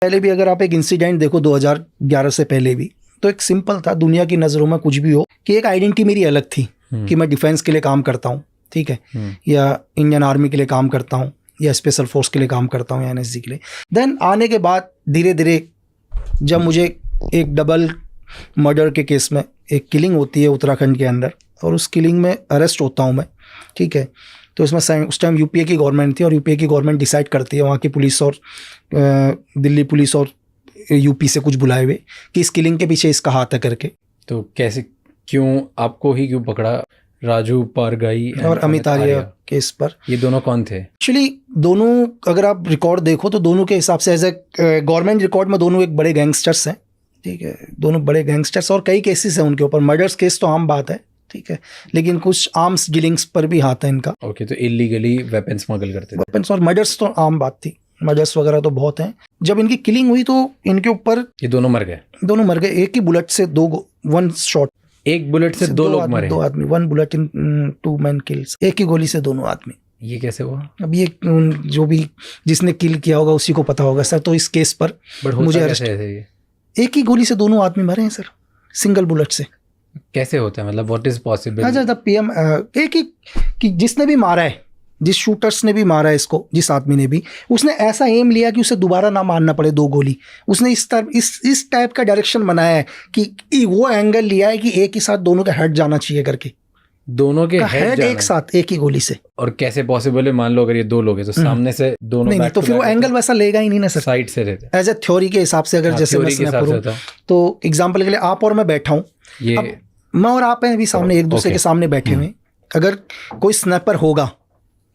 पहले भी अगर आप एक इंसिडेंट देखो 2011 से पहले भी, तो एक सिंपल था, दुनिया की नज़रों में कुछ भी हो, कि एक आइडेंटिटी मेरी अलग थी कि मैं डिफेंस के लिए काम करता हूँ, ठीक है, या इंडियन आर्मी के लिए काम करता हूँ, या स्पेशल फोर्स के लिए काम करता हूँ, या एनएसजी के लिए। देन आने के बाद धीरे धीरे जब मुझे एक डबल मर्डर के केस में एक किलिंग होती है उत्तराखंड के अंदर, और उस किलिंग में अरेस्ट होता हूँ मैं, ठीक है, तो इसमें उस टाइम यूपीए की गवर्नमेंट थी, और यूपीए की गवर्नमेंट डिसाइड करती है, वहाँ की पुलिस और दिल्ली पुलिस और यूपी से कुछ बुलाए हुए, कि इस किलिंग के पीछे इसका हाथ है करके। तो कैसे, क्यों आपको ही क्यों पकड़ा? राजू पारगाई और अमित आर्या केस पर। ये दोनों कौन थे? एक्चुअली दोनों अगर आप रिकॉर्ड देखो तो दोनों के हिसाब से एज ए गवर्नमेंट रिकॉर्ड में दोनों एक बड़े गैंगस्टर्स हैं, ठीक है, दोनों बड़े गैंगस्टर्स, और कई केसेस हैं उनके ऊपर। मर्डर्स केस तो आम बात है, ठीक है, लेकिन कुछ आर्म्स डीलिंग्स पर भी हाथ है इनका। ओके, तो इलीगली वेपन स्मगल करते थे। वेपन्स और मर्डर्स तो आम बात थी, मर्डर्स वगैरह तो बहुत हैं। जब इनकी किलिंग हुई तो इनके ऊपर ये दोनों मर गए? दोनों मर गए, एक ही बुलेट से वन शॉट, एक बुलेट से दो लोग मरे? 2 आदमी, 1 बुलेट इन 2 मैन किल्स, एक ही गोली से दोनों आदमी। ये कैसे हुआ? अब ये जो भी जिसने किल किया होगा उसी को पता होगा सर। तो इस केस पर मुझे अरेस्ट, एक ही गोली से दोनों आदमी मरे हैं सर, सिंगल बुलेट से। कैसे होता है, मतलब व्हाट इज पॉसिबल? अच्छा, पीएम एक ही कि जिसने भी मारा है, जिस शूटर्स ने भी मारा है इसको, जिस आदमी ने भी, उसने ऐसा एम लिया कि उसे दोबारा ना मारना पड़े 2 गोली। उसने इस टाइप का डायरेक्शन बनाया है कि वो एंगल लिया है कि एक ही साथ दोनों का हेड जाना चाहिए करके, दोनों के हेड एक साथ एक ही गोली से। और कैसे पॉसिबल है? मान लो अगर ये 2 लोग हैं तो सामने से दोनों नहीं, तो फिर वो एंगल वैसा लेगा ही नहीं ना सर, साइड से रहते। एज ए थ्योरी के हिसाब से अगर जैसे मैं करूं तो एग्जांपल के लिए आप और मैं बैठा हूं, ये मैं और आप हैं अभी सामने, एक दूसरे के सामने बैठे हुए, अगर कोई स्नैपर होगा,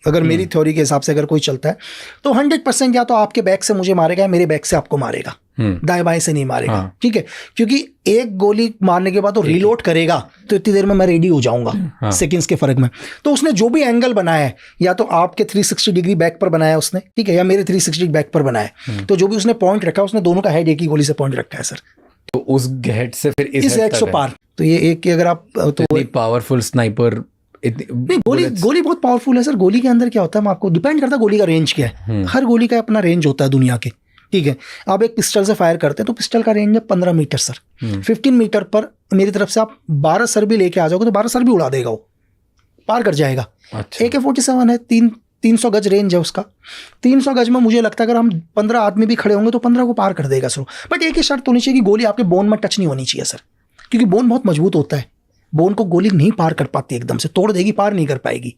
अगर मेरी थ्योरी के हिसाब से अगर कोई चलता है तो 100% या तो आपके बैक से मुझे मारेगा या मेरे बैक से आपको मारेगा, दाएं बाएं से नहीं मारेगा। ठीक है, क्योंकि एक गोली मारने के बाद वो रीलोड करेगा तो इतनी देर में मैं रेडी हो जाऊंगा, सेकंड्स के फर्क में। तो उसने जो भी एंगल बनाया है, या तो आपके 360 डिग्री बैक पर बनाया उसने, ठीक है, या मेरे 360 बैक पर बनाया है, तो जो भी उसने पॉइंट रखा उसने दोनों का हेड एक ही गोली से पॉइंट रखा है सर। तो उस हेड से फिर इस हेड से पार, तो ये एक की अगर आप तो पावरफुल स्नाइपर नहीं, गोली बहुत पावरफुल है सर। गोली के अंदर क्या होता है, आपको डिपेंड करता है गोली का रेंज क्या है। हर गोली का अपना रेंज होता है दुनिया के, ठीक है। आप एक पिस्टल से फायर करते हैं तो पिस्टल का रेंज है 15 मीटर सर। 15 मीटर पर मेरी तरफ से आप 12 सर भी लेके आ जाओगे तो 12 सर भी उड़ा देगा, वो पार कर जाएगा। अच्छा। AK-47 है, 300 गज रेंज है उसका। 300 गज में मुझे लगता है अगर हम 15 आदमी भी खड़े होंगे तो 15 को पार कर देगा सर। बट एक ही शर्त होनी चाहिए कि गोली आपके बोन में टच नहीं होनी चाहिए सर, क्योंकि बोन बहुत मजबूत होता है। बोन को गोली नहीं पार कर पाती, एकदम से तोड़ देगी, पार नहीं कर पाएगी।